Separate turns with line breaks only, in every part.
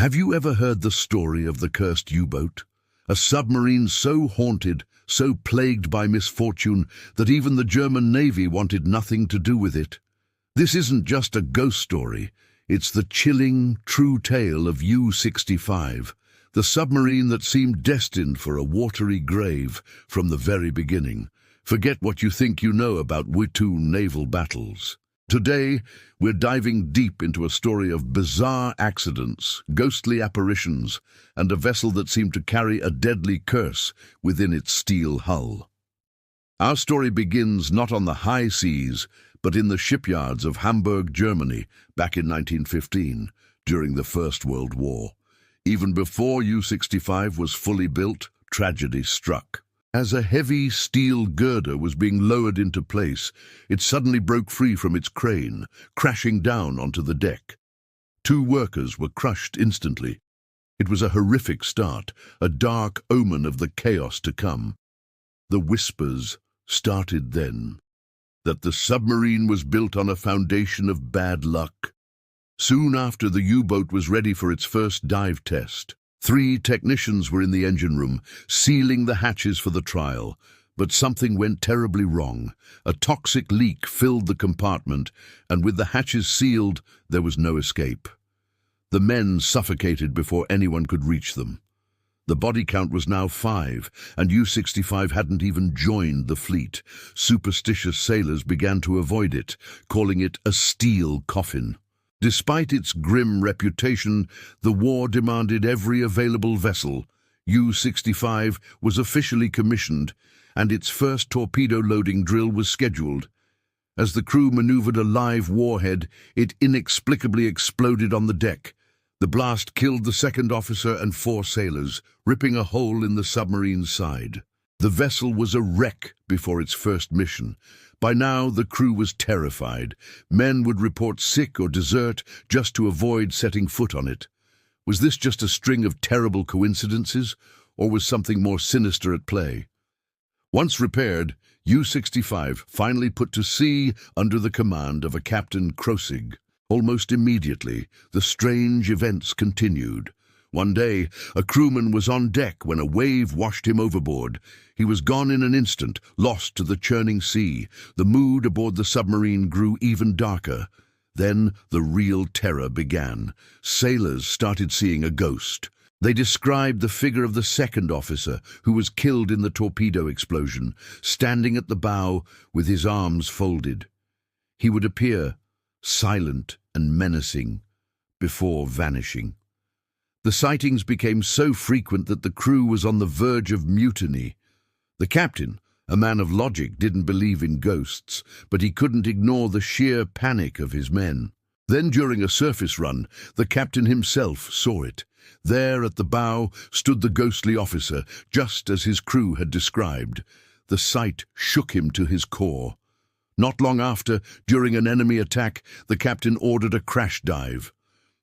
Have you ever heard the story of the cursed U-boat? A submarine so haunted, so plagued by misfortune, that even the German Navy wanted nothing to do with it. This isn't just a ghost story. It's the chilling, true tale of U-65, the submarine that seemed destined for a watery grave from the very beginning. Forget what you think you know about W2 naval battles. Today, we're diving deep into a story of bizarre accidents, ghostly apparitions, and a vessel that seemed to carry a deadly curse within its steel hull. Our story begins not on the high seas, but in the shipyards of Hamburg, Germany, back in 1915, during the First World War. Even before U-65 was fully built, tragedy struck. As a heavy steel girder was being lowered into place, it suddenly broke free from its crane, crashing down onto the deck. 2 workers were crushed instantly. It was a horrific start, a dark omen of the chaos to come. The whispers started then, that the submarine was built on a foundation of bad luck. Soon after the U-boat was ready for its first dive test, 3 technicians were in the engine room, sealing the hatches for the trial. But something went terribly wrong. A toxic leak filled the compartment, and with the hatches sealed, there was no escape. The men suffocated before anyone could reach them. The body count was now 5, and U-65 hadn't even joined the fleet. Superstitious sailors began to avoid it, calling it a steel coffin. Despite its grim reputation, the war demanded every available vessel. U-65 was officially commissioned, and its first torpedo loading drill was scheduled. As the crew maneuvered a live warhead, it inexplicably exploded on the deck. The blast killed the second officer and 4 sailors, ripping a hole in the submarine's side. The vessel was a wreck before its first mission. By now, the crew was terrified. Men would report sick or desert just to avoid setting foot on it. Was this just a string of terrible coincidences, or was something more sinister at play? Once repaired, U-65 finally put to sea under the command of a Captain Krosigk. Almost immediately, the strange events continued. One day, a crewman was on deck when a wave washed him overboard. He was gone in an instant, lost to the churning sea. The mood aboard the submarine grew even darker. Then the real terror began. Sailors started seeing a ghost. They described the figure of the second officer, who was killed in the torpedo explosion, standing at the bow with his arms folded. He would appear, silent and menacing, before vanishing. The sightings became so frequent that the crew was on the verge of mutiny. The captain, a man of logic, didn't believe in ghosts, but he couldn't ignore the sheer panic of his men. Then, during a surface run, the captain himself saw it. There at the bow stood the ghostly officer, just as his crew had described. The sight shook him to his core. Not long after, during an enemy attack, the captain ordered a crash dive.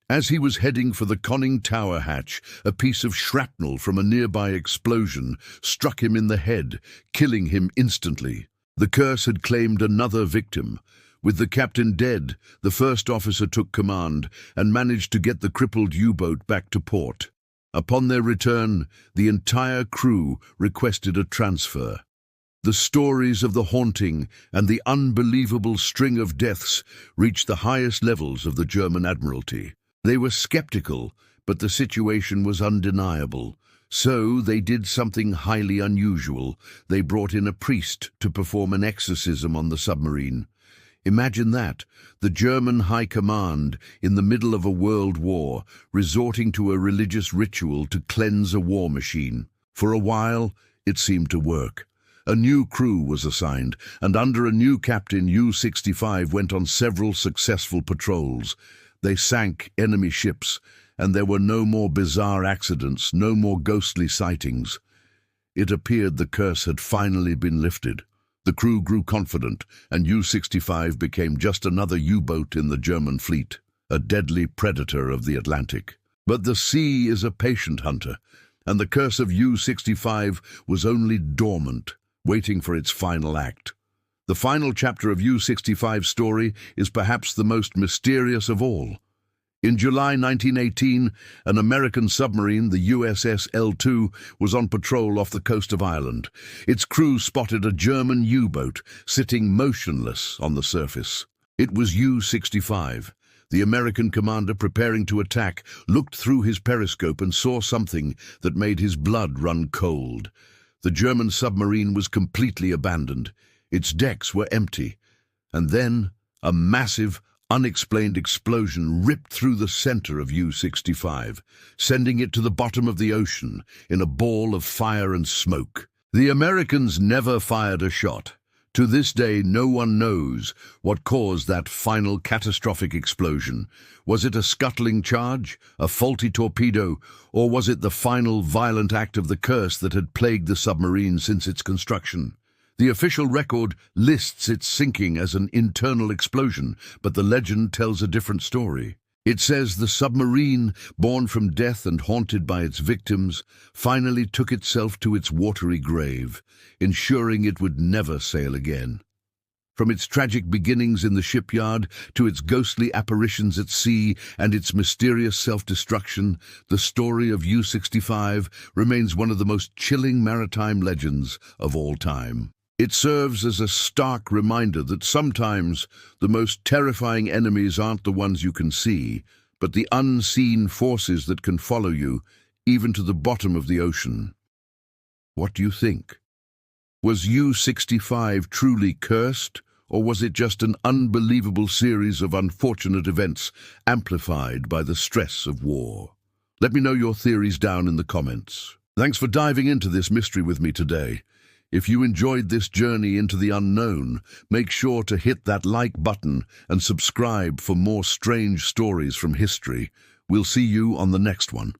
As he was heading for the conning tower hatch, a piece of shrapnel from a nearby explosion struck him in the head, killing him instantly. The curse had claimed another victim. With the captain dead, the first officer took command and managed to get the crippled U-boat back to port. Upon their return, the entire crew requested a transfer. The stories of the haunting and the unbelievable string of deaths reached the highest levels of the German Admiralty. They were skeptical, but the situation was undeniable. So they did something highly unusual. They brought in a priest to perform an exorcism on the submarine. Imagine that, the German High Command, in the middle of a world war, resorting to a religious ritual to cleanse a war machine. For a while, it seemed to work. A new crew was assigned, and under a new captain, U-65 went on several successful patrols. They sank enemy ships, and there were no more bizarre accidents, no more ghostly sightings. It appeared the curse had finally been lifted. The crew grew confident, and U-65 became just another U-boat in the German fleet, a deadly predator of the Atlantic. But the sea is a patient hunter, and the curse of U-65 was only dormant, waiting for its final act. The final chapter of U-65's story is perhaps the most mysterious of all. In July 1918, an American submarine, the USS L2, was on patrol off the coast of Ireland. Its crew spotted a German U-boat sitting motionless on the surface. It was U-65. The American commander, preparing to attack, looked through his periscope and saw something that made his blood run cold. The German submarine was completely abandoned. Its decks were empty. And then a massive, unexplained explosion ripped through the center of U-65, sending it to the bottom of the ocean in a ball of fire and smoke. The Americans never fired a shot. To this day, no one knows what caused that final catastrophic explosion. Was it a scuttling charge, a faulty torpedo, or was it the final violent act of the curse that had plagued the submarine since its construction? The official record lists its sinking as an internal explosion, but the legend tells a different story. It says the submarine, born from death and haunted by its victims, finally took itself to its watery grave, ensuring it would never sail again. From its tragic beginnings in the shipyard to its ghostly apparitions at sea and its mysterious self-destruction, the story of U-65 remains one of the most chilling maritime legends of all time. It serves as a stark reminder that sometimes the most terrifying enemies aren't the ones you can see, but the unseen forces that can follow you, even to the bottom of the ocean. What do you think? Was U-65 truly cursed, or was it just an unbelievable series of unfortunate events amplified by the stress of war? Let me know your theories down in the comments. Thanks for diving into this mystery with me today. If you enjoyed this journey into the unknown, make sure to hit that like button and subscribe for more strange stories from history. We'll see you on the next one.